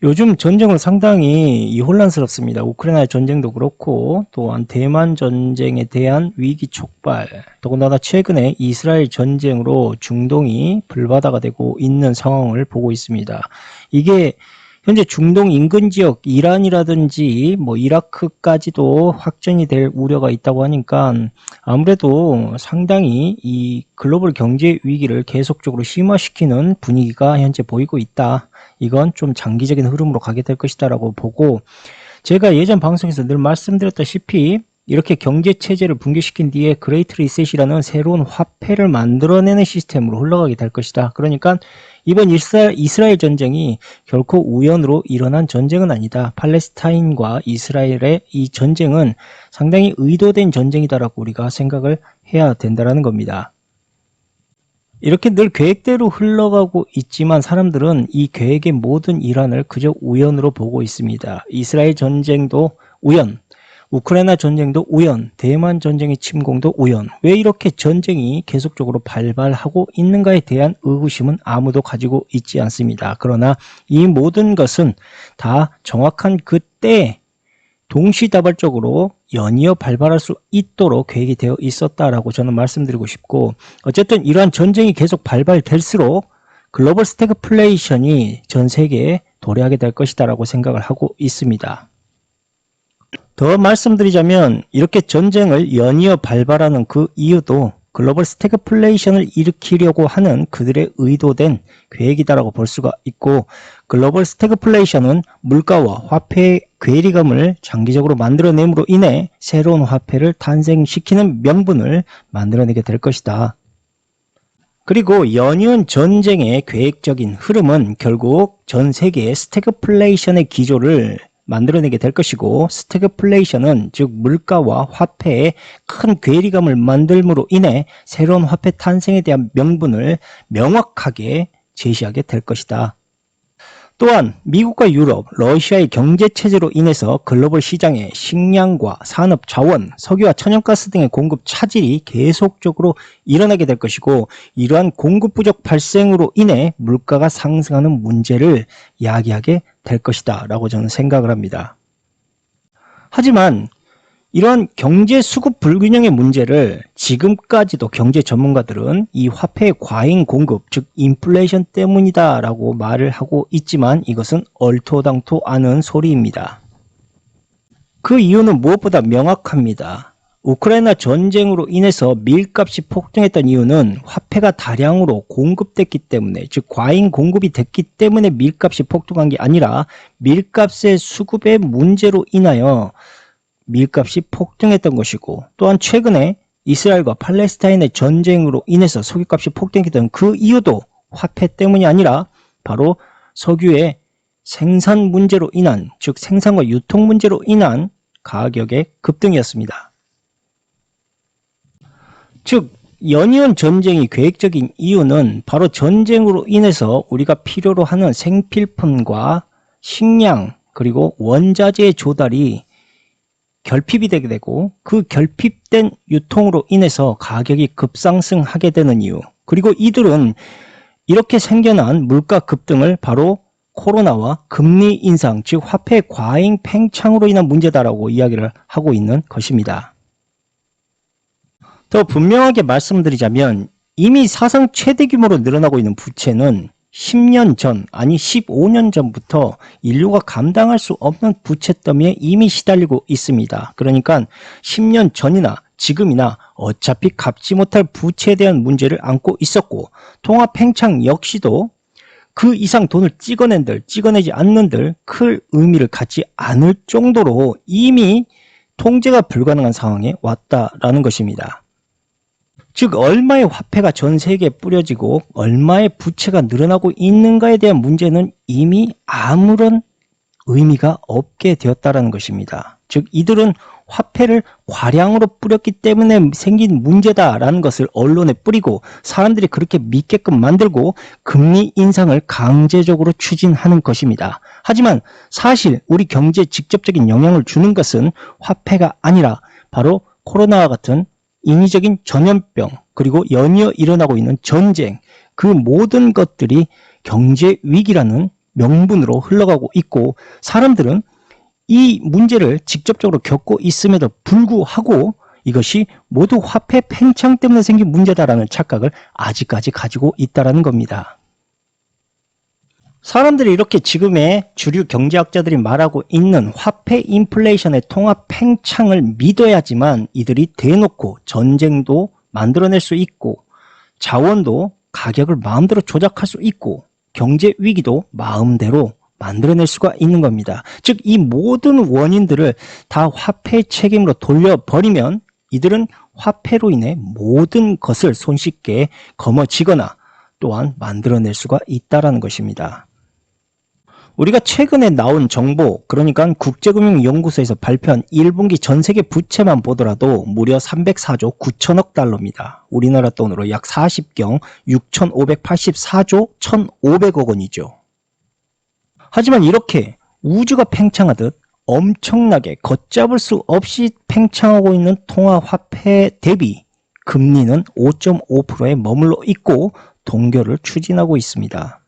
요즘 전쟁은 상당히 혼란스럽습니다. 우크라이나 전쟁도 그렇고 또한 대만 전쟁에 대한 위기 촉발, 더군다나 최근에 이스라엘 전쟁으로 중동이 불바다가 되고 있는 상황을 보고 있습니다. 이게 현재 중동 인근 지역 이란이라든지 이라크까지도 확전이 될 우려가 있다고 하니까 아무래도 상당히 이 글로벌 경제 위기를 계속적으로 심화시키는 분위기가 현재 보이고 있다. 이건 좀 장기적인 흐름으로 가게 될 것이다라고 보고, 제가 예전 방송에서 늘 말씀드렸다시피 이렇게 경제 체제를 붕괴시킨 뒤에 그레이트 리셋이라는 새로운 화폐를 만들어내는 시스템으로 흘러가게 될 것이다. 그러니까 이번 이스라엘 전쟁이 결코 우연으로 일어난 전쟁은 아니다. 팔레스타인과 이스라엘의 이 전쟁은 상당히 의도된 전쟁이다라고 우리가 생각을 해야 된다는 겁니다. 이렇게 늘 계획대로 흘러가고 있지만 사람들은 이 계획의 모든 일환을 그저 우연으로 보고 있습니다. 이스라엘 전쟁도 우연, 우크라이나 전쟁도 우연, 대만 전쟁의 침공도 우연. 왜 이렇게 전쟁이 계속적으로 발발하고 있는가에 대한 의구심은 아무도 가지고 있지 않습니다. 그러나 이 모든 것은 다 정확한 그때 동시다발적으로 연이어 발발할 수 있도록 계획이 되어 있었다라고 저는 말씀드리고 싶고, 어쨌든 이러한 전쟁이 계속 발발될수록 글로벌 스태그플레이션이 전 세계에 도래하게 될 것이다라고 생각을 하고 있습니다. 더 말씀드리자면 이렇게 전쟁을 연이어 발발하는 그 이유도 글로벌 스태그플레이션을 일으키려고 하는 그들의 의도된 계획이다라고 볼 수가 있고, 글로벌 스태그플레이션은 물가와 화폐의 괴리감을 장기적으로 만들어냄으로 인해 새로운 화폐를 탄생시키는 명분을 만들어내게 될 것이다. 그리고 연이은 전쟁의 계획적인 흐름은 결국 전 세계의 스태그플레이션의 기조를 만들어내게 될 것이고, 스태그플레이션은 즉 물가와 화폐에 큰 괴리감을 만들므로 인해 새로운 화폐 탄생에 대한 명분을 명확하게 제시하게 될 것이다. 또한 미국과 유럽, 러시아의 경제체제로 인해서 글로벌 시장에 식량과 산업 자원, 석유와 천연가스 등의 공급 차질이 계속적으로 일어나게 될 것이고, 이러한 공급 부족 발생으로 인해 물가가 상승하는 문제를 야기하게 될 것이다 라고 저는 생각을 합니다. 하지만 이러한 경제 수급 불균형의 문제를 지금까지도 경제 전문가들은 이 화폐의 과잉 공급, 즉 인플레이션 때문이다 라고 말을 하고 있지만 이것은 얼토당토 않은 소리입니다. 그 이유는 무엇보다 명확합니다. 우크라이나 전쟁으로 인해서 밀값이 폭등했던 이유는 화폐가 다량으로 공급됐기 때문에, 즉 과잉 공급이 됐기 때문에 밀값이 폭등한 게 아니라 밀값의 수급의 문제로 인하여 밀값이 폭등했던 것이고, 또한 최근에 이스라엘과 팔레스타인의 전쟁으로 인해서 석유값이 폭등했던 그 이유도 화폐 때문이 아니라 바로 석유의 생산 문제로 인한, 즉 생산과 유통 문제로 인한 가격의 급등이었습니다. 즉 연이은 전쟁이 계획적인 이유는 바로 전쟁으로 인해서 우리가 필요로 하는 생필품과 식량 그리고 원자재의 조달이 결핍이 되게 되고, 그 결핍된 유통으로 인해서 가격이 급상승하게 되는 이유, 그리고 이들은 이렇게 생겨난 물가 급등을 바로 코로나와 금리 인상, 즉 화폐 과잉 팽창으로 인한 문제다라고 이야기를 하고 있는 것입니다. 더 분명하게 말씀드리자면 이미 사상 최대 규모로 늘어나고 있는 부채는 10년 전, 아니 15년 전부터 인류가 감당할 수 없는 부채 더미에 이미 시달리고 있습니다. 그러니까 10년 전이나 지금이나 어차피 갚지 못할 부채에 대한 문제를 안고 있었고, 통화 팽창 역시도 그 이상 돈을 찍어내지 않는들 클 의미를 갖지 않을 정도로 이미 통제가 불가능한 상황에 왔다라는 것입니다. 즉 얼마의 화폐가 전 세계에 뿌려지고 얼마의 부채가 늘어나고 있는가에 대한 문제는 이미 아무런 의미가 없게 되었다는 것입니다. 즉 이들은 화폐를 과량으로 뿌렸기 때문에 생긴 문제다라는 것을 언론에 뿌리고 사람들이 그렇게 믿게끔 만들고 금리 인상을 강제적으로 추진하는 것입니다. 하지만 사실 우리 경제에 직접적인 영향을 주는 것은 화폐가 아니라 바로 코로나와 같은 인위적인 전염병, 그리고 연이어 일어나고 있는 전쟁, 그 모든 것들이 경제 위기라는 명분으로 흘러가고 있고, 사람들은 이 문제를 직접적으로 겪고 있음에도 불구하고 이것이 모두 화폐 팽창 때문에 생긴 문제다라는 착각을 아직까지 가지고 있다는 겁니다. 사람들이 이렇게 지금의 주류 경제학자들이 말하고 있는 화폐 인플레이션의 통화 팽창을 믿어야지만 이들이 대놓고 전쟁도 만들어낼 수 있고, 자원도 가격을 마음대로 조작할 수 있고, 경제 위기도 마음대로 만들어낼 수가 있는 겁니다. 즉, 이 모든 원인들을 다 화폐의 책임으로 돌려버리면 이들은 화폐로 인해 모든 것을 손쉽게 거머쥐거나 또한 만들어낼 수가 있다는 것입니다. 우리가 최근에 나온 정보, 그러니까 국제금융연구소에서 발표한 1분기 전세계 부채만 보더라도 무려 304조 9천억 달러입니다. 우리나라 돈으로 약 40경 6,584조 1,500억 원이죠. 하지만 이렇게 우주가 팽창하듯 엄청나게 걷잡을 수 없이 팽창하고 있는 통화화폐 대비 금리는 5.5%에 머물러 있고 동결을 추진하고 있습니다.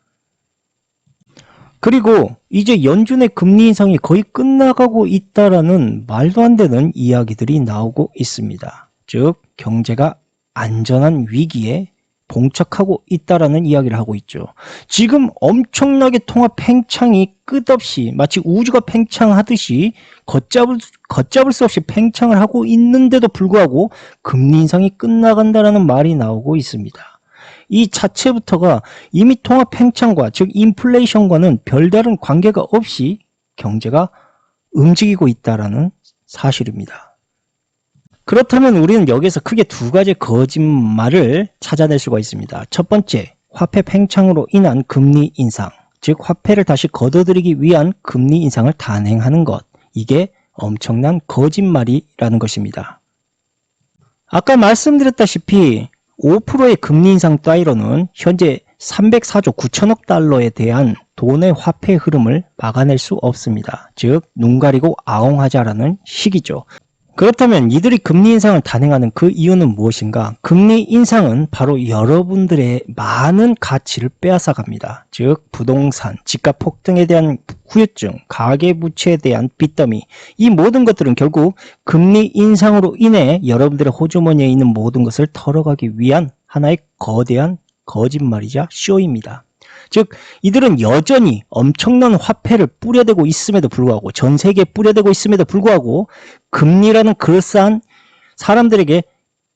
그리고 이제 연준의 금리 인상이 거의 끝나가고 있다라는 말도 안 되는 이야기들이 나오고 있습니다. 즉, 경제가 안전한 위기에 봉착하고 있다라는 이야기를 하고 있죠. 지금 엄청나게 통화 팽창이 끝없이 마치 우주가 팽창하듯이 걷잡을 수 없이 팽창을 하고 있는데도 불구하고 금리 인상이 끝나간다라는 말이 나오고 있습니다. 이 자체부터가 이미 통화 팽창과 즉 인플레이션과는 별다른 관계가 없이 경제가 움직이고 있다라는 사실입니다. 그렇다면 우리는 여기서 크게 두 가지 거짓말을 찾아낼 수가 있습니다. 첫 번째, 화폐 팽창으로 인한 금리 인상, 즉 화폐를 다시 걷어들이기 위한 금리 인상을 단행하는 것, 이게 엄청난 거짓말이라는 것입니다. 아까 말씀드렸다시피 5%의 금리 인상 따위로는 현재 304조 9천억 달러에 대한 돈의 화폐 흐름을 막아낼 수 없습니다. 즉, 눈 가리고 아웅하자라는 식이죠. 그렇다면 이들이 금리 인상을 단행하는 그 이유는 무엇인가? 금리 인상은 바로 여러분들의 많은 가치를 빼앗아 갑니다. 즉, 부동산, 집값 폭등에 대한 후유증, 가계부채에 대한 빚더미, 이 모든 것들은 결국 금리 인상으로 인해 여러분들의 호주머니에 있는 모든 것을 털어가기 위한 하나의 거대한 거짓말이자 쇼입니다. 즉, 이들은 여전히 엄청난 화폐를 뿌려대고 있음에도 불구하고, 전 세계에 뿌려대고 있음에도 불구하고 금리라는 그럴싸한 사람들에게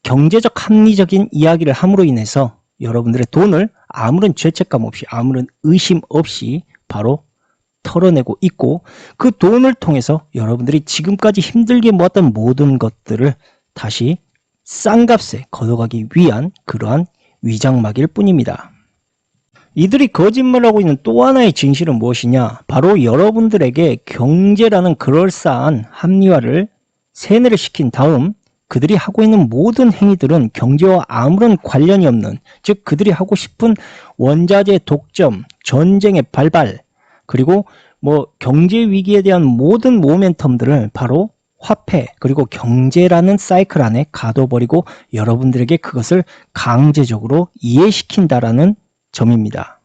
경제적 합리적인 이야기를 함으로 인해서 여러분들의 돈을 아무런 죄책감 없이, 아무런 의심 없이 바로 털어내고 있고, 그 돈을 통해서 여러분들이 지금까지 힘들게 모았던 모든 것들을 다시 싼 값에 걷어가기 위한 그러한 위장막일 뿐입니다. 이들이 거짓말하고 있는 또 하나의 진실은 무엇이냐? 바로 여러분들에게 경제라는 그럴싸한 합리화를 세뇌를 시킨 다음 그들이 하고 있는 모든 행위들은 경제와 아무런 관련이 없는, 즉 그들이 하고 싶은 원자재 독점, 전쟁의 발발, 그리고 경제 위기에 대한 모든 모멘텀들을 바로 화폐 그리고 경제라는 사이클 안에 가둬버리고 여러분들에게 그것을 강제적으로 이해시킨다라는 점입니다.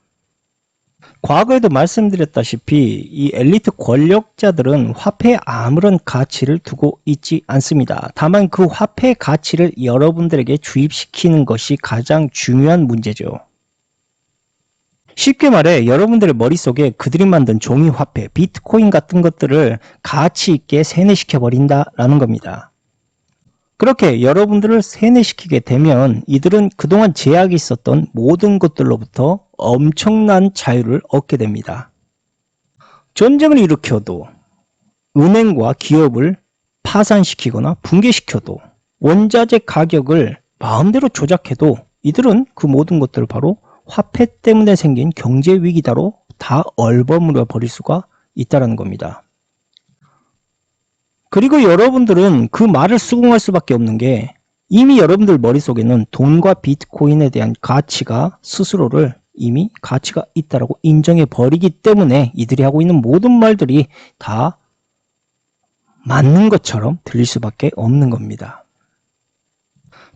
과거에도 말씀드렸다시피 이 엘리트 권력자들은 화폐에 아무런 가치를 두고 있지 않습니다. 다만 그 화폐의 가치를 여러분들에게 주입시키는 것이 가장 중요한 문제죠. 쉽게 말해 여러분들의 머릿속에 그들이 만든 종이 화폐, 비트코인 같은 것들을 가치 있게 세뇌시켜 버린다라는 겁니다. 그렇게 여러분들을 세뇌시키게 되면 이들은 그동안 제약이 있었던 모든 것들로부터 엄청난 자유를 얻게 됩니다. 전쟁을 일으켜도, 은행과 기업을 파산시키거나 붕괴시켜도, 원자재 가격을 마음대로 조작해도 이들은 그 모든 것들을 바로 화폐 때문에 생긴 경제 위기다로 다 얼버무려 버릴 수가 있다는 겁니다. 그리고 여러분들은 그 말을 수긍할 수밖에 없는 게 이미 여러분들 머릿속에는 돈과 비트코인에 대한 가치가 스스로를 이미 가치가 있다라고 인정해 버리기 때문에 이들이 하고 있는 모든 말들이 다 맞는 것처럼 들릴 수밖에 없는 겁니다.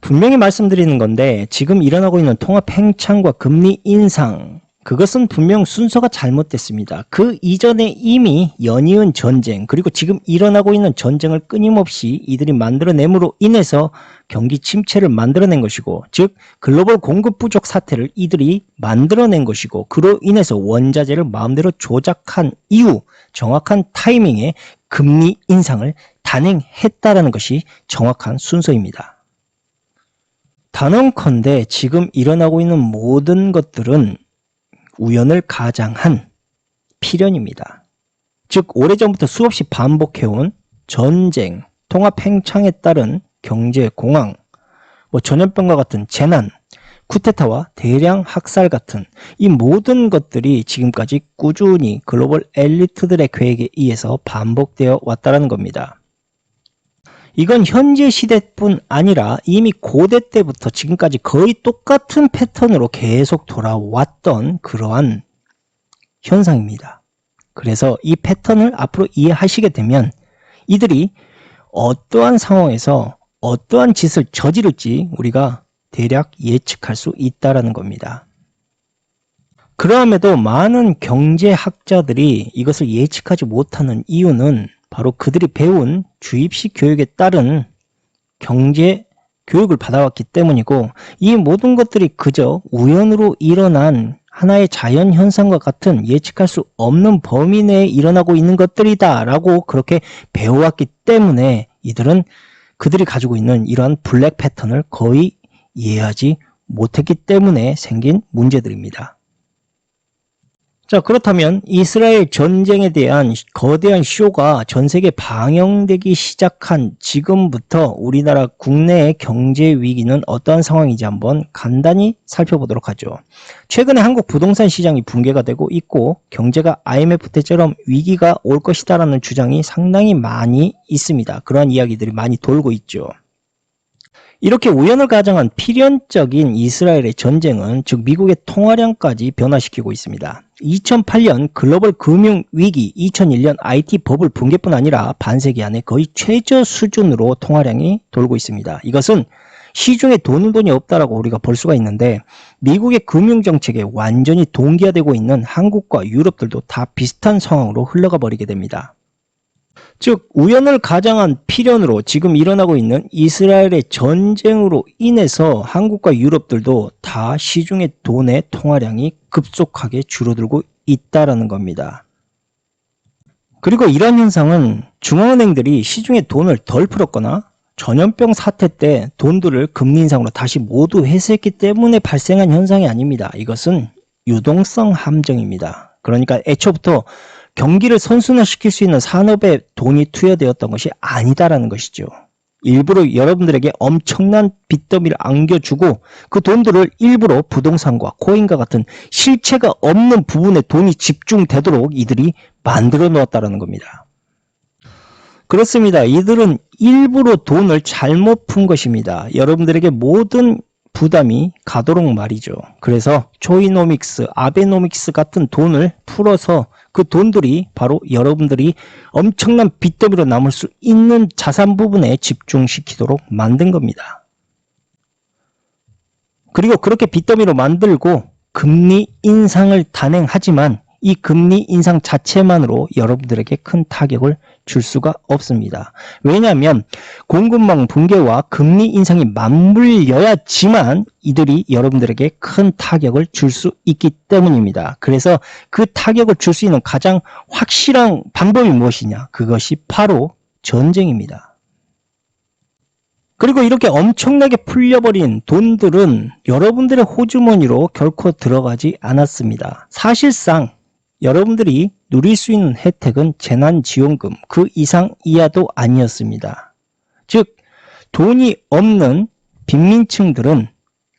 분명히 말씀드리는 건데 지금 일어나고 있는 통화 팽창과 금리 인상, 그것은 분명 순서가 잘못됐습니다. 그 이전에 이미 연이은 전쟁, 그리고 지금 일어나고 있는 전쟁을 끊임없이 이들이 만들어냄으로 인해서 경기 침체를 만들어낸 것이고, 즉 글로벌 공급 부족 사태를 이들이 만들어낸 것이고, 그로 인해서 원자재를 마음대로 조작한 이후 정확한 타이밍에 금리 인상을 단행했다라는 것이 정확한 순서입니다. 단언컨대 지금 일어나고 있는 모든 것들은 우연을 가장한 필연입니다. 즉 오래전부터 수없이 반복해온 전쟁, 통합 팽창에 따른 경제 공황, 전염병과 같은 재난, 쿠데타와 대량 학살 같은 이 모든 것들이 지금까지 꾸준히 글로벌 엘리트들의 계획에 의해서 반복되어 왔다는 겁니다. 이건 현재 시대뿐 아니라 이미 고대 때부터 지금까지 거의 똑같은 패턴으로 계속 돌아왔던 그러한 현상입니다. 그래서 이 패턴을 앞으로 이해하시게 되면 이들이 어떠한 상황에서 어떠한 짓을 저지를지 우리가 대략 예측할 수 있다는 겁니다. 그럼에도 많은 경제학자들이 이것을 예측하지 못하는 이유는 바로 그들이 배운 주입식 교육에 따른 경제 교육을 받아왔기 때문이고, 이 모든 것들이 그저 우연으로 일어난 하나의 자연현상과 같은 예측할 수 없는 범위 내에 일어나고 있는 것들이다 라고 그렇게 배워왔기 때문에 이들은 그들이 가지고 있는 이러한 블랙 패턴을 거의 이해하지 못했기 때문에 생긴 문제들입니다. 자, 그렇다면 이스라엘 전쟁에 대한 거대한 쇼가 전 세계에 방영되기 시작한 지금부터 우리나라 국내의 경제 위기는 어떠한 상황인지 한번 간단히 살펴보도록 하죠. 최근에 한국 부동산 시장이 붕괴가 되고 있고 경제가 IMF 때처럼 위기가 올 것이다라는 주장이 상당히 많이 있습니다. 그러한 이야기들이 많이 돌고 있죠. 이렇게 우연을 가정한 필연적인 이스라엘의 전쟁은 즉 미국의 통화량까지 변화시키고 있습니다. 2008년 글로벌 금융위기, 2001년 IT 버블 붕괴뿐 아니라 반세기 안에 거의 최저 수준으로 통화량이 돌고 있습니다. 이것은 시중에 돈이 없다라고 우리가 볼 수가 있는데 미국의 금융정책에 완전히 동기화되고 있는 한국과 유럽들도 다 비슷한 상황으로 흘러가 버리게 됩니다. 즉 우연을 가장한 필연으로 지금 일어나고 있는 이스라엘의 전쟁으로 인해서 한국과 유럽들도 다 시중의 돈의 통화량이 급속하게 줄어들고 있다는 겁니다. 그리고 이러한 현상은 중앙은행들이 시중에 돈을 덜 풀었거나 전염병 사태 때 돈들을 금리 인상으로 다시 모두 회수했기 때문에 발생한 현상이 아닙니다. 이것은 유동성 함정입니다. 그러니까 애초부터 경기를 선순환시킬 수 있는 산업에 돈이 투여되었던 것이 아니다라는 것이죠. 일부러 여러분들에게 엄청난 빚더미를 안겨주고 그 돈들을 일부러 부동산과 코인과 같은 실체가 없는 부분에 돈이 집중되도록 이들이 만들어 놓았다는 겁니다. 그렇습니다. 이들은 일부러 돈을 잘못 푼 것입니다. 여러분들에게 모든 부담이 가도록 말이죠. 그래서 초이노믹스, 아베노믹스 같은 돈을 풀어서 그 돈들이 바로 여러분들이 엄청난 빚더미로 남을 수 있는 자산 부분에 집중시키도록 만든 겁니다. 그리고 그렇게 빚더미로 만들고 금리 인상을 단행하지만 이 금리 인상 자체만으로 여러분들에게 큰 타격을 줄 수가 없습니다. 왜냐하면 공급망 붕괴와 금리 인상이 맞물려야지만 이들이 여러분들에게 큰 타격을 줄 수 있기 때문입니다. 그래서 그 타격을 줄 수 있는 가장 확실한 방법이 무엇이냐? 그것이 바로 전쟁입니다. 그리고 이렇게 엄청나게 풀려버린 돈들은 여러분들의 호주머니로 결코 들어가지 않았습니다. 사실상 여러분들이 누릴 수 있는 혜택은 재난지원금 그 이상 이하도 아니었습니다. 즉 돈이 없는 빈민층들은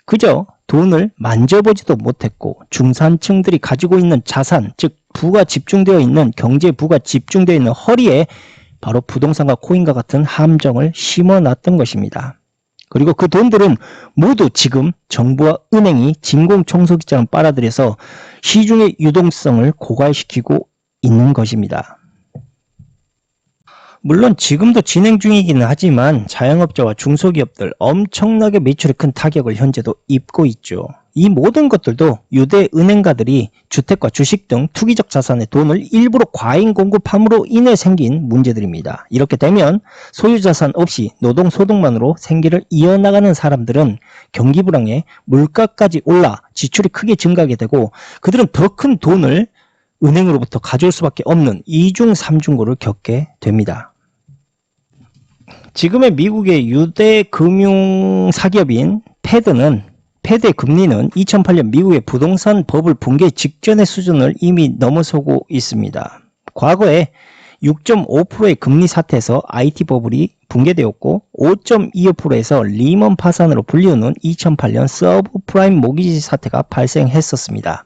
그저 돈을 만져보지도 못했고 중산층들이 가지고 있는 자산, 즉 부가 집중되어 있는 경제 부가 집중되어 있는 허리에 바로 부동산과 코인과 같은 함정을 심어놨던 것입니다. 그리고 그 돈들은 모두 지금 정부와 은행이 진공청소기처럼 빨아들여서 시중의 유동성을 고갈시키고 있는 것입니다. 물론 지금도 진행 중이기는 하지만 자영업자와 중소기업들 엄청나게 매출에 큰 타격을 현재도 입고 있죠. 이 모든 것들도 유대 은행가들이 주택과 주식 등 투기적 자산의 돈을 일부러 과잉 공급함으로 인해 생긴 문제들입니다. 이렇게 되면 소유자산 없이 노동소득만으로 생계를 이어나가는 사람들은 경기 불황에 물가까지 올라 지출이 크게 증가하게 되고 그들은 더 큰 돈을 은행으로부터 가져올 수밖에 없는 이중 삼중고를 겪게 됩니다. 지금의 미국의 유대 금융 사기업인 패드의 금리는 2008년 미국의 부동산 버블 붕괴 직전의 수준을 이미 넘어서고 있습니다. 과거에 6.5%의 금리 사태에서 IT 버블이 붕괴되었고 5.25%에서 리먼 파산으로 불리우는 2008년 서브프라임 모기지 사태가 발생했었습니다.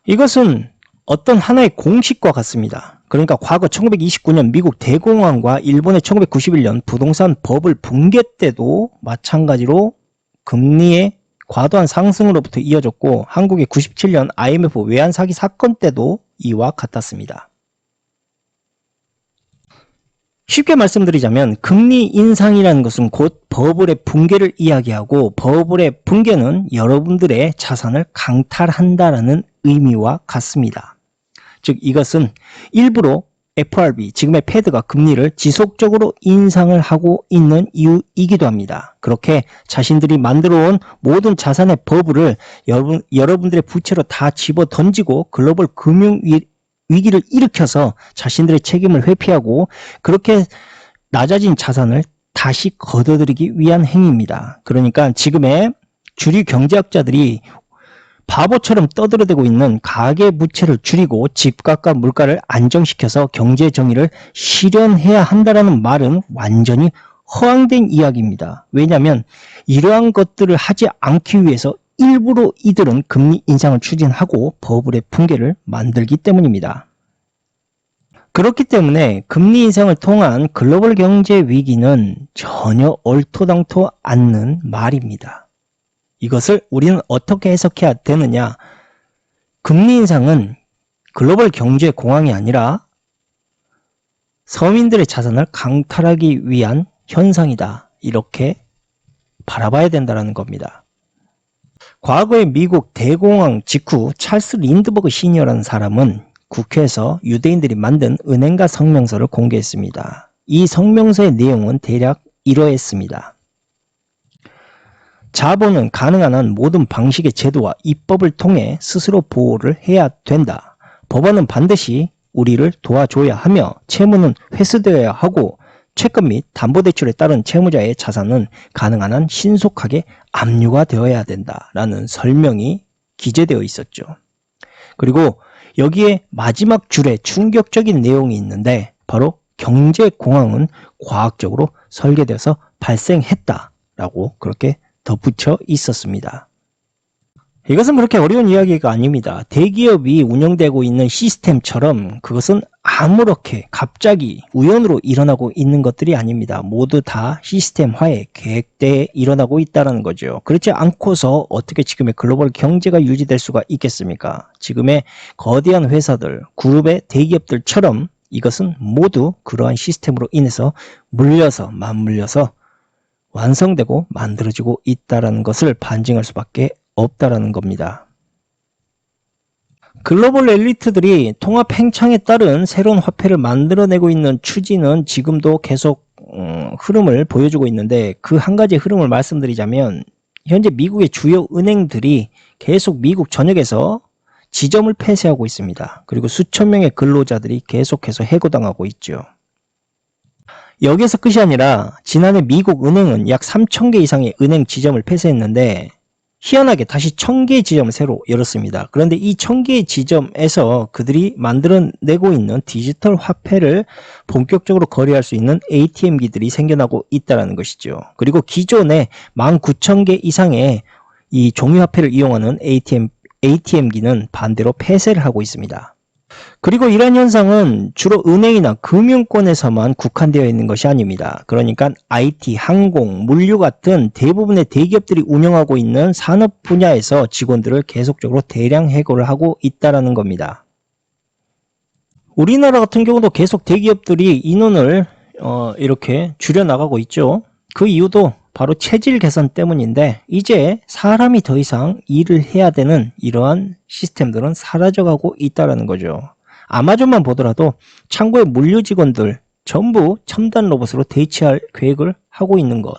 이것은 어떤 하나의 공식과 같습니다. 그러니까 과거 1929년 미국 대공황과 일본의 1991년 부동산 버블 붕괴 때도 마찬가지로 금리의 과도한 상승으로부터 이어졌고 한국의 97년 IMF 외환 사기 사건 때도 이와 같았습니다. 쉽게 말씀드리자면 금리 인상이라는 것은 곧 버블의 붕괴를 이야기하고 버블의 붕괴는 여러분들의 자산을 강탈한다라는 의미와 같습니다. 즉 이것은 일부러 FRB, 지금의 패드가 금리를 지속적으로 인상을 하고 있는 이유이기도 합니다. 그렇게 자신들이 만들어온 모든 자산의 버블을 여러분들의 부채로 다 집어 던지고 글로벌 금융 위기를 일으켜서 자신들의 책임을 회피하고 그렇게 낮아진 자산을 다시 걷어들이기 위한 행위입니다. 그러니까 지금의 주류 경제학자들이 바보처럼 떠들어대고 있는 가계부채를 줄이고 집값과 물가를 안정시켜서 경제 정의를 실현해야 한다는 말은 완전히 허황된 이야기입니다. 왜냐하면 이러한 것들을 하지 않기 위해서 일부러 이들은 금리 인상을 추진하고 버블의 붕괴를 만들기 때문입니다. 그렇기 때문에 금리 인상을 통한 글로벌 경제 위기는 전혀 얼토당토 않는 말입니다. 이것을 우리는 어떻게 해석해야 되느냐? 금리 인상은 글로벌 경제 공황이 아니라 서민들의 자산을 강탈하기 위한 현상이다. 이렇게 바라봐야 된다는 겁니다. 과거의 미국 대공황 직후 찰스 린드버그 시니어라는 사람은 국회에서 유대인들이 만든 은행가 성명서를 공개했습니다. 이 성명서의 내용은 대략 이러했습니다. 자본은 가능한 한 모든 방식의 제도와 입법을 통해 스스로 보호를 해야 된다. 법원은 반드시 우리를 도와줘야 하며 채무는 회수되어야 하고 채권 및 담보대출에 따른 채무자의 자산은 가능한 한 신속하게 압류가 되어야 된다라는 설명이 기재되어 있었죠. 그리고 여기에 마지막 줄에 충격적인 내용이 있는데 바로 경제공황은 과학적으로 설계되어서 발생했다라고 그렇게 덧붙여 있었습니다. 이것은 그렇게 어려운 이야기가 아닙니다. 대기업이 운영되고 있는 시스템처럼 그것은 아무렇게 갑자기 우연으로 일어나고 있는 것들이 아닙니다. 모두 다 시스템화에 계획되어 일어나고 있다는 거죠. 그렇지 않고서 어떻게 지금의 글로벌 경제가 유지될 수가 있겠습니까? 지금의 거대한 회사들, 그룹의 대기업들처럼 이것은 모두 그러한 시스템으로 인해서 맞물려서 완성되고 만들어지고 있다는 것을 반증할 수밖에 없다라는 겁니다. 글로벌 엘리트들이 통합 행창에 따른 새로운 화폐를 만들어내고 있는 추진은 지금도 계속 흐름을 보여주고 있는데 그 한 가지 흐름을 말씀드리자면 현재 미국의 주요 은행들이 계속 미국 전역에서 지점을 폐쇄하고 있습니다. 그리고 수천 명의 근로자들이 계속해서 해고당하고 있죠. 여기에서 끝이 아니라 지난해 미국 은행은 약 3,000개 이상의 은행 지점을 폐쇄했는데 희한하게 다시 1,000개의 지점을 새로 열었습니다. 그런데 이 1,000개의 지점에서 그들이 만들어내고 있는 디지털 화폐를 본격적으로 거래할 수 있는 ATM기들이 생겨나고 있다는 것이죠. 그리고 기존에 19,000개 이상의 이 종이화폐를 이용하는 ATM기는 반대로 폐쇄를 하고 있습니다. 그리고 이러한 현상은 주로 은행이나 금융권에서만 국한되어 있는 것이 아닙니다. 그러니까 IT, 항공, 물류 같은 대부분의 대기업들이 운영하고 있는 산업 분야에서 직원들을 계속적으로 대량 해고를 하고 있다는 겁니다. 우리나라 같은 경우도 계속 대기업들이 인원을 이렇게 줄여나가고 있죠. 그 이유도 바로 체질 개선 때문인데 이제 사람이 더 이상 일을 해야 되는 이러한 시스템들은 사라져가고 있다는 거죠. 아마존만 보더라도 창고의 물류 직원들 전부 첨단 로봇으로 대체할 계획을 하고 있는 것.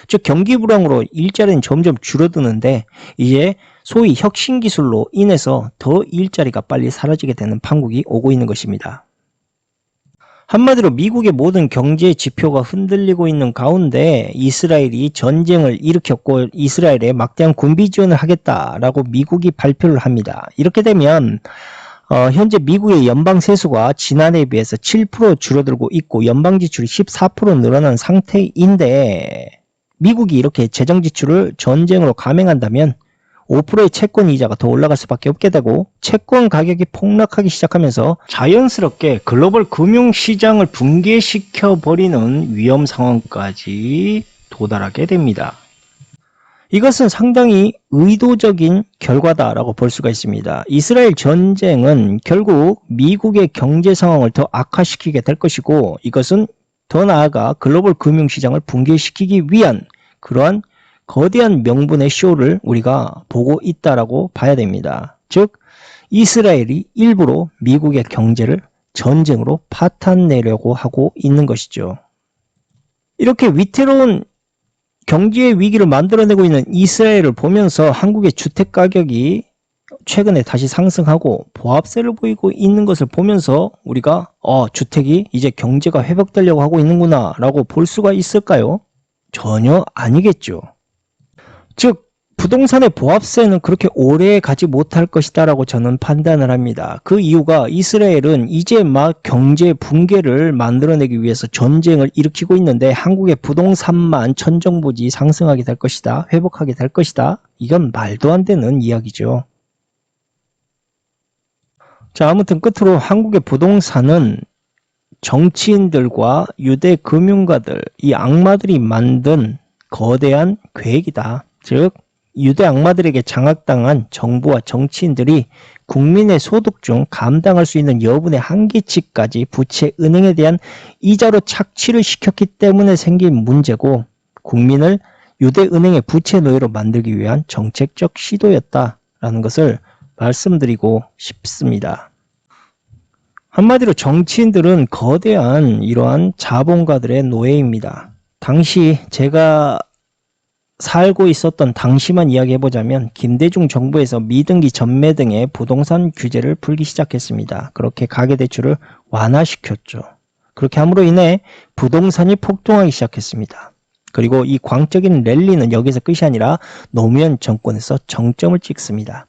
즉 경기 불황으로 일자리는 점점 줄어드는데 이제 소위 혁신 기술로 인해서 더 일자리가 빨리 사라지게 되는 판국이 오고 있는 것입니다. 한마디로 미국의 모든 경제 지표가 흔들리고 있는 가운데 이스라엘이 전쟁을 일으켰고 이스라엘에 막대한 군비 지원을 하겠다라고 미국이 발표를 합니다. 이렇게 되면 현재 미국의 연방 세수가 지난해에 비해서 7% 줄어들고 있고 연방 지출이 14% 늘어난 상태인데 미국이 이렇게 재정 지출을 전쟁으로 감행한다면 5%의 채권 이자가 더 올라갈 수밖에 없게 되고 채권 가격이 폭락하기 시작하면서 자연스럽게 글로벌 금융시장을 붕괴시켜 버리는 위험 상황까지 도달하게 됩니다. 이것은 상당히 의도적인 결과다라고 볼 수가 있습니다. 이스라엘 전쟁은 결국 미국의 경제 상황을 더 악화시키게 될 것이고 이것은 더 나아가 글로벌 금융시장을 붕괴시키기 위한 그러한 거대한 명분의 쇼를 우리가 보고 있다라고 봐야 됩니다. 즉 이스라엘이 일부러 미국의 경제를 전쟁으로 파탄내려고 하고 있는 것이죠. 이렇게 위태로운 경제의 위기를 만들어내고 있는 이스라엘을 보면서 한국의 주택 가격이 최근에 다시 상승하고 보합세를 보이고 있는 것을 보면서 우리가 주택이 이제 경제가 회복되려고 하고 있는구나 라고 볼 수가 있을까요? 전혀 아니겠죠. 즉 부동산의 보합세는 그렇게 오래 가지 못할 것이다 라고 저는 판단을 합니다. 그 이유가 이스라엘은 이제 막 경제 붕괴를 만들어내기 위해서 전쟁을 일으키고 있는데 한국의 부동산만 천정부지 상승하게 될 것이다, 회복하게 될 것이다, 이건 말도 안 되는 이야기죠. 자, 아무튼 끝으로 한국의 부동산은 정치인들과 유대 금융가들, 이 악마들이 만든 거대한 계획이다. 즉 유대 악마들에게 장악당한 정부와 정치인들이 국민의 소득 중 감당할 수 있는 여분의 한계치까지 부채 은행에 대한 이자로 착취를 시켰기 때문에 생긴 문제고 국민을 유대 은행의 부채 노예로 만들기 위한 정책적 시도였다라는 것을 말씀드리고 싶습니다. 한마디로 정치인들은 거대한 이러한 자본가들의 노예입니다. 당시 제가 살고 있었던 당시만 이야기해보자면 김대중 정부에서 미등기 전매 등의 부동산 규제를 풀기 시작했습니다. 그렇게 가계대출을 완화시켰죠. 그렇게 함으로 인해 부동산이 폭등하기 시작했습니다. 그리고 이 광적인 랠리는 여기서 끝이 아니라 노무현 정권에서 정점을 찍습니다.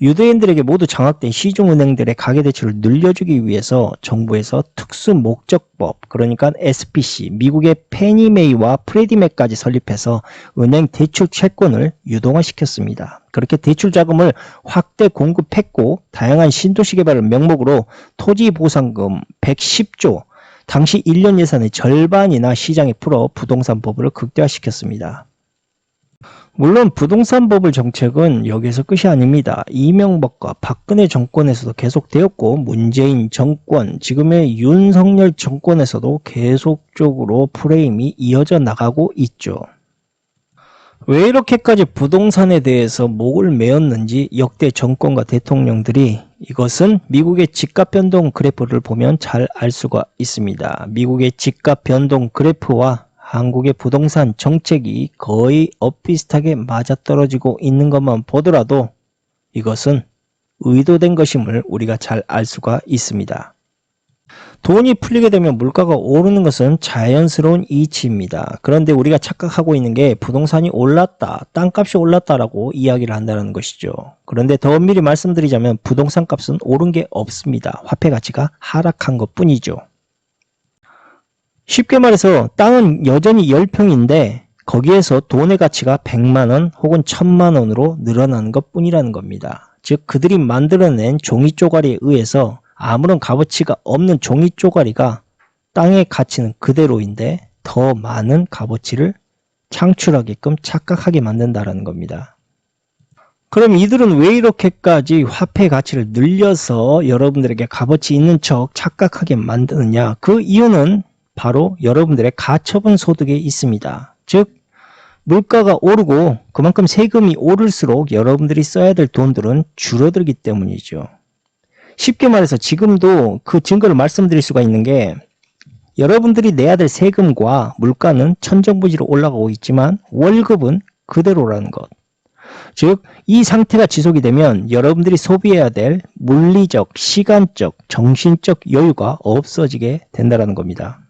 유대인들에게 모두 장악된 시중은행들의 가계대출을 늘려주기 위해서 정부에서 특수목적법, 그러니까 SPC, 미국의 페니메이와 프레디맥까지 설립해서 은행 대출 채권을 유동화시켰습니다. 그렇게 대출 자금을 확대 공급했고 다양한 신도시 개발을 명목으로 토지보상금 110조, 당시 1년 예산의 절반이나 시장에 풀어 부동산 버블을 극대화시켰습니다. 물론 부동산 버블 정책은 여기서 끝이 아닙니다. 이명박과 박근혜 정권에서도 계속되었고 문재인 정권, 지금의 윤석열 정권에서도 계속적으로 프레임이 이어져 나가고 있죠. 왜 이렇게까지 부동산에 대해서 목을 메었는지 역대 정권과 대통령들이 이것은 미국의 집값 변동 그래프를 보면 잘 알 수가 있습니다. 미국의 집값 변동 그래프와 한국의 부동산 정책이 거의 엇비슷하게 맞아떨어지고 있는 것만 보더라도 이것은 의도된 것임을 우리가 잘 알 수가 있습니다. 돈이 풀리게 되면 물가가 오르는 것은 자연스러운 이치입니다. 그런데 우리가 착각하고 있는 게 부동산이 올랐다, 땅값이 올랐다라고 이야기를 한다는 것이죠. 그런데 더 엄밀히 말씀드리자면 부동산 값은 오른 게 없습니다. 화폐 가치가 하락한 것 뿐이죠. 쉽게 말해서 땅은 여전히 10평인데 거기에서 돈의 가치가 100만원 혹은 1000만원으로 늘어나는 것 뿐이라는 겁니다. 즉 그들이 만들어낸 종이 쪼가리에 의해서 아무런 값어치가 없는 종이 쪼가리가 땅의 가치는 그대로인데 더 많은 값어치를 창출하게끔 착각하게 만든다는 겁니다. 그럼 이들은 왜 이렇게까지 화폐 가치를 늘려서 여러분들에게 값어치 있는 척 착각하게 만드느냐? 그 이유는 바로 여러분들의 가처분 소득에 있습니다. 즉 물가가 오르고 그만큼 세금이 오를수록 여러분들이 써야 될 돈들은 줄어들기 때문이죠. 쉽게 말해서 지금도 그 증거를 말씀드릴 수가 있는 게 여러분들이 내야 될 세금과 물가는 천정부지로 올라가고 있지만 월급은 그대로라는 것. 즉, 이 상태가 지속이 되면 여러분들이 소비해야 될 물리적, 시간적, 정신적 여유가 없어지게 된다는 겁니다.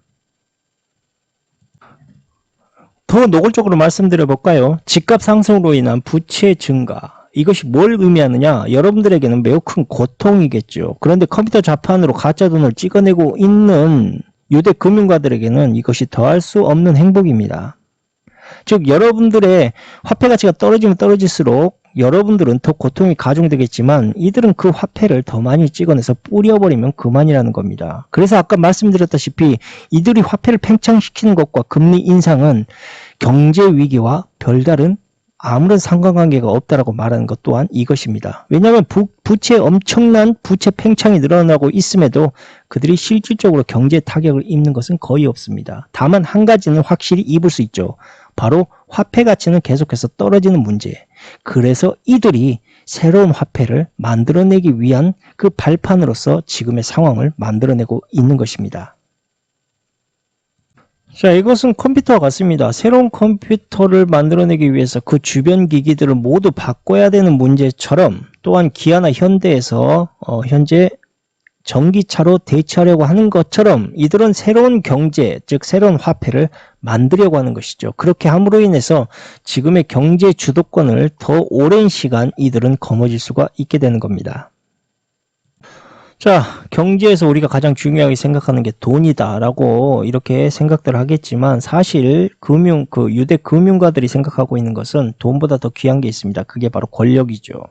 더 노골적으로 말씀드려 볼까요? 집값 상승으로 인한 부채 증가. 이것이 뭘 의미하느냐? 여러분들에게는 매우 큰 고통이겠죠. 그런데 컴퓨터 자판으로 가짜 돈을 찍어내고 있는 유대 금융가들에게는 이것이 더할 수 없는 행복입니다. 즉 여러분들의 화폐 가치가 떨어지면 떨어질수록 여러분들은 더 고통이 가중되겠지만 이들은 그 화폐를 더 많이 찍어내서 뿌려버리면 그만이라는 겁니다. 그래서 아까 말씀드렸다시피 이들이 화폐를 팽창시키는 것과 금리 인상은 경제 위기와 별다른 아무런 상관관계가 없다라고 말하는 것 또한 이것입니다. 왜냐하면 엄청난 부채 팽창이 늘어나고 있음에도 그들이 실질적으로 경제 타격을 입는 것은 거의 없습니다. 다만 한 가지는 확실히 입을 수 있죠. 바로 화폐 가치는 계속해서 떨어지는 문제. 그래서 이들이 새로운 화폐를 만들어내기 위한 그 발판으로서 지금의 상황을 만들어내고 있는 것입니다. 자, 이것은 컴퓨터와 같습니다. 새로운 컴퓨터를 만들어내기 위해서 그 주변 기기들을 모두 바꿔야 되는 문제처럼 또한 기아나 현대에서 현재 전기차로 대체하려고 하는 것처럼 이들은 새로운 경제, 즉 새로운 화폐를 만들려고 하는 것이죠. 그렇게 함으로 인해서 지금의 경제 주도권을 더 오랜 시간 이들은 거머쥘 수가 있게 되는 겁니다. 자, 경제에서 우리가 가장 중요하게 생각하는 게 돈이다라고 이렇게 생각들 하겠지만 사실 유대 금융가들이 생각하고 있는 것은 돈보다 더 귀한 게 있습니다. 그게 바로 권력이죠.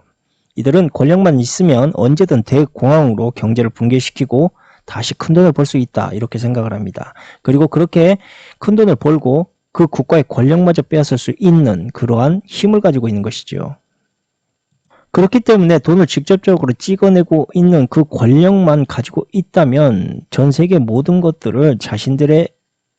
이들은 권력만 있으면 언제든 대공황으로 경제를 붕괴시키고 다시 큰 돈을 벌 수 있다 이렇게 생각을 합니다. 그리고 그렇게 큰 돈을 벌고 그 국가의 권력마저 빼앗을 수 있는 그러한 힘을 가지고 있는 것이죠. 그렇기 때문에 돈을 직접적으로 찍어내고 있는 그 권력만 가지고 있다면 전 세계 모든 것들을 자신들의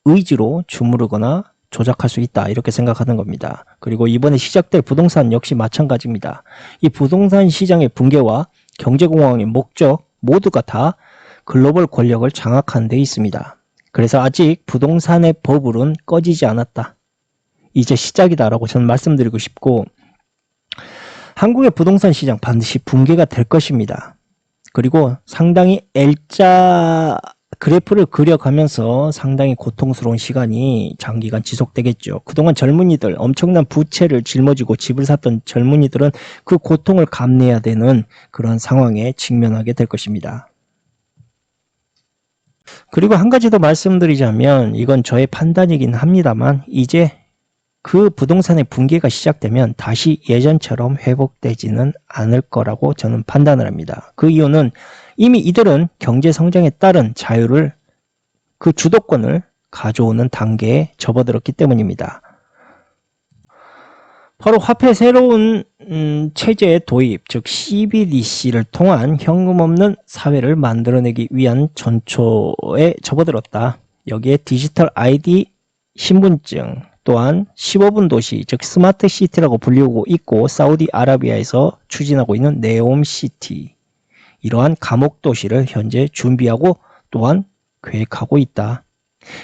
의지로 주무르거나 조작할 수 있다 이렇게 생각하는 겁니다. 그리고 이번에 시작될 부동산 역시 마찬가지입니다. 이 부동산 시장의 붕괴와 경제공황의 목적 모두가 다 글로벌 권력을 장악하는 데 있습니다. 그래서 아직 부동산의 버블은 꺼지지 않았다. 이제 시작이다라고 저는 말씀드리고 싶고 한국의 부동산 시장 반드시 붕괴가 될 것입니다. 그리고 상당히 L자 그래프를 그려가면서 상당히 고통스러운 시간이 장기간 지속되겠죠. 그동안 젊은이들 엄청난 부채를 짊어지고 집을 샀던 젊은이들은 그 고통을 감내해야 되는 그런 상황에 직면하게 될 것입니다. 그리고 한 가지 더 말씀드리자면 이건 저의 판단이긴 합니다만 이제 그 부동산의 붕괴가 시작되면 다시 예전처럼 회복되지는 않을 거라고 저는 판단을 합니다. 그 이유는 이미 이들은 경제 성장에 따른 자유를 그 주도권을 가져오는 단계에 접어들었기 때문입니다. 바로 화폐 새로운 체제의 도입, 즉 CBDC를 통한 현금 없는 사회를 만들어내기 위한 전초에 접어들었다. 여기에 디지털 ID, 신분증, 또한 15분 도시, 즉 스마트 시티라고 불리우고 있고 사우디아라비아에서 추진하고 있는 네옴시티, 이러한 감옥 도시를 현재 준비하고 또한 계획하고 있다.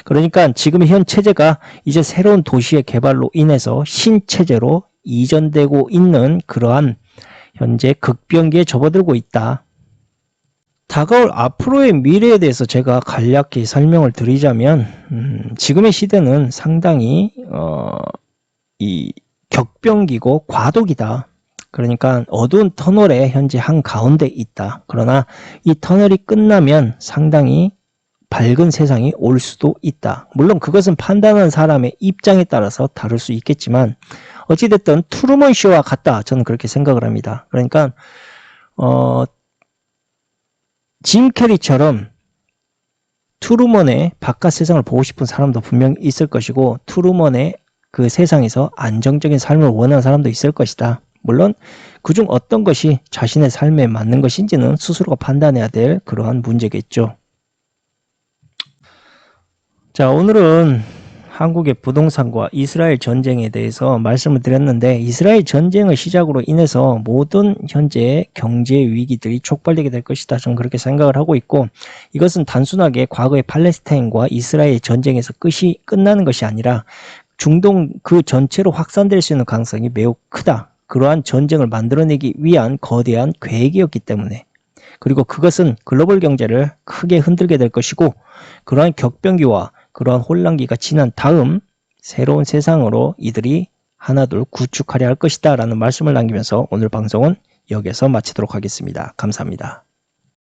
그러니까 지금의 현 체제가 이제 새로운 도시의 개발로 인해서 신체제로 이전되고 있는 그러한 현재 극변기에 접어들고 있다. 다가올 앞으로의 미래에 대해서 제가 간략히 설명을 드리자면 지금의 시대는 상당히 이 격변기고 과도기다. 그러니까 어두운 터널에 현재 한가운데 있다. 그러나 이 터널이 끝나면 상당히 밝은 세상이 올 수도 있다. 물론 그것은 판단하는 사람의 입장에 따라서 다를 수 있겠지만 어찌됐든 트루먼 쇼와 같다. 저는 그렇게 생각을 합니다. 그러니까 짐 캐리처럼 트루먼의 바깥 세상을 보고 싶은 사람도 분명히 있을 것이고 트루먼의 그 세상에서 안정적인 삶을 원하는 사람도 있을 것이다. 물론 그중 어떤 것이 자신의 삶에 맞는 것인지는 스스로가 판단해야 될 그러한 문제겠죠. 자, 오늘은 한국의 부동산과 이스라엘 전쟁에 대해서 말씀을 드렸는데, 이스라엘 전쟁을 시작으로 인해서 모든 현재의 경제 위기들이 촉발되게 될 것이다. 저는 그렇게 생각을 하고 있고, 이것은 단순하게 과거의 팔레스타인과 이스라엘 전쟁에서 끝나는 것이 아니라 중동 그 전체로 확산될 수 있는 가능성이 매우 크다. 그러한 전쟁을 만들어내기 위한 거대한 계획이었기 때문에, 그리고 그것은 글로벌 경제를 크게 흔들게 될 것이고, 그러한 격변기와 그러한 혼란기가 지난 다음 새로운 세상으로 이들이 하나둘 구축하려 할 것이다 라는 말씀을 남기면서 오늘 방송은 여기서 마치도록 하겠습니다. 감사합니다.